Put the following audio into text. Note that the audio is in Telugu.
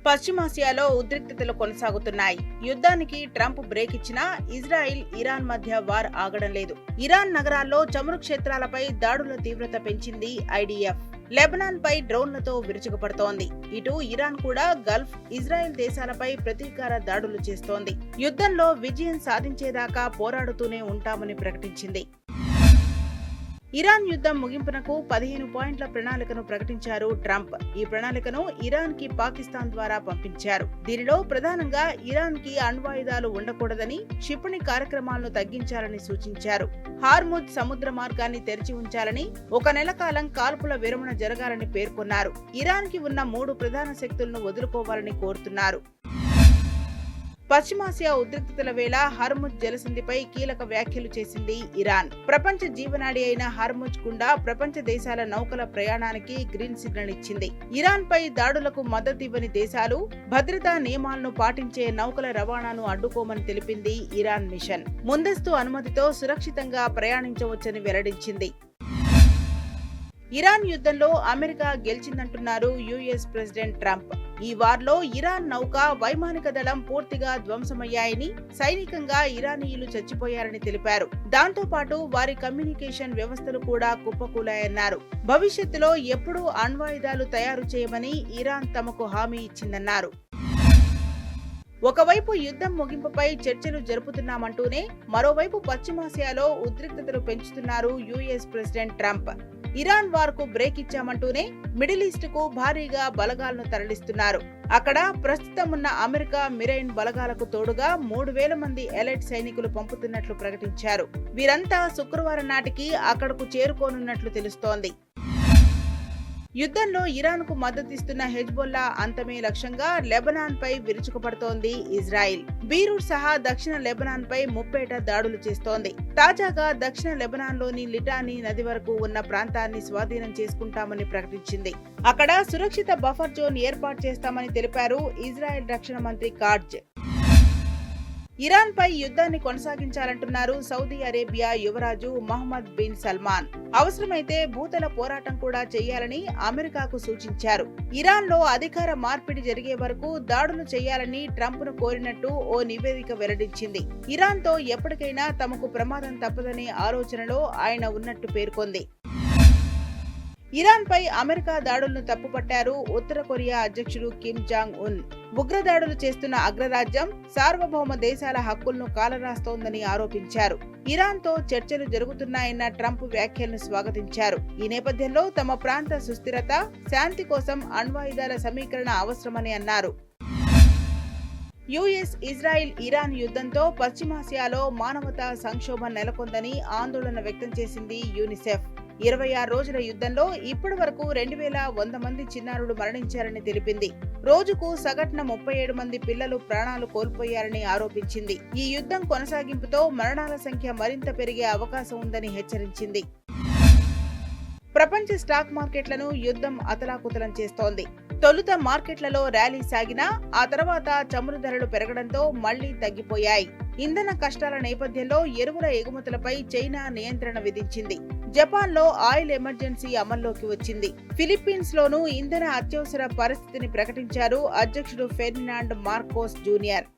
పశ్చిమాసియాలో ఉద్రిక్తతలు కొనసాగుతున్నాయి. యుద్ధానికి ట్రంప్ బ్రేక్ ఇచ్చినా ఇజ్రాయిల్, ఇరాన్ మధ్య వార్ ఆగడం లేదు. ఇరాన్ నగరాల్లో చమురు క్షేత్రాలపై దాడుల తీవ్రత పెంచింది ఐడిఎఫ్. లెబనాన్ పై డ్రోన్లతో విరుచుకుపడుతోంది. ఇటు ఇరాన్ కూడా గల్ఫ్, ఇజ్రాయెల్ దేశాలపై ప్రతీకార దాడులు చేస్తోంది. యుద్ధంలో విజయం సాధించేదాకా పోరాడుతూనే ఉంటామని ప్రకటించింది. ఇరాన్ యుద్ధం ముగింపునకు 15 పాయింట్ల ప్రణాళికను ప్రకటించారు ట్రంప్. ఈ ప్రణాళికను ఇరాన్ కి పాకిస్తాన్ ద్వారా పంపించారు. దీనిలో ప్రధానంగా ఇరాన్ కి అణ్వాయుధాలు ఉండకూడదని, క్షిపణి కార్యక్రమాలను తగ్గించాలని సూచించారు. హార్ముజ్ సముద్ర మార్గాన్ని తెరిచి ఉంచాలని, 1 నెల కాలం కాల్పుల విరమణ జరగాలని పేర్కొన్నారు. ఇరాన్ కి ఉన్న 3 ప్రధాన శక్తులను వదులుకోవాలని కోరుతున్నారు. పశ్చిమాసియా ఉద్రిక్తతల వేళ హర్ముజ్ జలసంధిపై కీలక వ్యాఖ్యలు చేసింది ఇరాన్. ప్రపంచ జీవనాడి అయిన హర్ముజ్ గుండా ప్రపంచ దేశాల నౌకల ప్రయాణానికి గ్రీన్ సిగ్నల్ ఇచ్చింది. ఇరాన్ పై దాడులకు మద్దతు ఇవ్వని దేశాలు భద్రతా నియమాలను పాటించే నౌకల రవాణాను అడ్డుకోమని తెలిపింది ఇరాన్ మిషన్. ముందస్తు అనుమతితో సురక్షితంగా ప్రయాణించవచ్చని వెల్లడించింది. ఇరాన్ యుద్ధంలో అమెరికా గెలిచిందంటున్నారు యుఎస్ ప్రెసిడెంట్ ట్రంప్. ఈ వార్లో ఇరాన్ నౌక, వైమానిక దళం పూర్తిగా ధ్వంసమయ్యాయని, సైనికంగా ఇరానీయులు చచ్చిపోయారని తెలిపారు. దాంతో పాటు వారి కమ్యూనికేషన్ వ్యవస్థలు కూడా కుప్పకూలాయన్నారు. భవిష్యత్తులో ఎప్పుడూ అణ్వాయుధాలు తయారు చేయమని ఇరాన్ తమకు హామీ ఇచ్చిందన్నారు. ఒకవైపు యుద్ధం ముగింపుపై చర్చలు జరుపుతున్నామంటూనే మరోవైపు పశ్చిమాసియాలో ఉద్రిక్తతలు పెంచుతున్నారు యుఎస్ ప్రెసిడెంట్ ట్రంప్. ఇరాన్ వార్కు బ్రేక్ ఇచ్చామంటూనే మిడిల్ ఈస్ట్ కు భారీగా బలగాలను తరలిస్తున్నారు. అక్కడ ప్రస్తుతం ఉన్న అమెరికా మెరైన్ బలగాలకు తోడుగా 3000 మంది ఎలైట్ సైనికులు పంపుతున్నట్లు ప్రకటించారు. వీరంతా శుక్రవారం నాటికి అక్కడకు చేరుకోనున్నట్లు తెలుస్తోంది. యుద్ధంలో ఇరాన్ కు మద్దతిస్తున్న హెజ్బొల్లా అంతమే లక్ష్యంగా లెబనాన్ పై విరుచుకుపడుతోంది ఇజ్రాయిల్. బీరూట్ సహా దక్షిణ లెబనాన్ పై ముప్పేట దాడులు చేస్తోంది. తాజాగా దక్షిణ లెబనాన్ లోని లిటానీ నది వరకు ఉన్న ప్రాంతాన్ని స్వాధీనం చేసుకుంటామని ప్రకటించింది. అక్కడ సురక్షిత బఫర్ జోన్ ఏర్పాటు చేస్తామని తెలిపారు ఇజ్రాయెల్ రక్షణ మంత్రి కాట్జ్. ఇరాన్ పై యుద్ధాన్ని కొనసాగించాలంటున్నారు సౌదీ అరేబియా యువరాజు మహమ్మద్ బిన్ సల్మాన్. అవసరమైతే భూతల పోరాటం కూడా చేయాలని అమెరికాకు సూచించారు. ఇరాన్ లో అధికార మార్పిడి జరిగే వరకు దాడులు చేయాలని ట్రంప్ ను కోరినట్టు ఓ నివేదిక వెల్లడించింది. ఇరాన్ తో ఎప్పటికైనా తమకు ప్రమాదం తప్పదనే ఆలోచనలో ఆయన ఉన్నట్టు పేర్కొంది. ఇరాన్ పై అమెరికా దాడులను తప్పుపట్టారు ఉత్తర కొరియా అధ్యక్షుడు కిమ్ జాంగ్ ఉన్. ఉగ్రదాడులు చేస్తున్న అగ్రరాజ్యం సార్వభౌమ దేశాల హక్కులను కాలరాస్తోందని ఆరోపించారు. ఇరాన్ తో చర్చలు జరుగుతున్నాయన్న ట్రంప్ వ్యాఖ్యలను స్వాగతించారు. ఈ నేపథ్యంలో తమ ప్రాంత సుస్థిరత, శాంతి కోసం అణ్వాయుధాల సమీకరణ అవసరమని అన్నారు. యుఎస్, ఇజ్రాయిల్, ఇరాన్ యుద్ధంతో పశ్చిమాసియాలో మానవతా సంక్షోభం నెలకొందని ఆందోళన వ్యక్తం చేసింది యూనిసెఫ్. 26 రోజుల యుద్ధంలో ఇప్పటి వరకు 2100 మంది చిన్నారులు మరణించారని తెలిపింది. రోజుకు సగటున 37 మంది పిల్లలు ప్రాణాలు కోల్పోయారని ఆరోపించింది. ఈ యుద్ధం కొనసాగింపుతో మరణాల సంఖ్య మరింత పెరిగే అవకాశం ఉందని హెచ్చరించింది. ప్రపంచ స్టాక్ మార్కెట్లను యుద్ధం అతలాకుతలం చేస్తోంది. తొలుత మార్కెట్లలో ర్యాలీ సాగినా ఆ తర్వాత చమురు ధరలు పెరగడంతో మళ్లీ తగ్గిపోయాయి. ఇంధన కష్టాల నేపథ్యంలో ఎరువుల ఎగుమతులపై చైనా నియంత్రణ విధించింది. జపాన్ లో ఆయిల్ ఎమర్జెన్సీ అమల్లోకి వచ్చింది. ఫిలిప్పీన్స్ లోనూ ఇంధన అత్యవసర పరిస్థితిని ప్రకటించారు అధ్యక్షుడు ఫెర్డినాండ్ మార్కోస్ జూనియర్.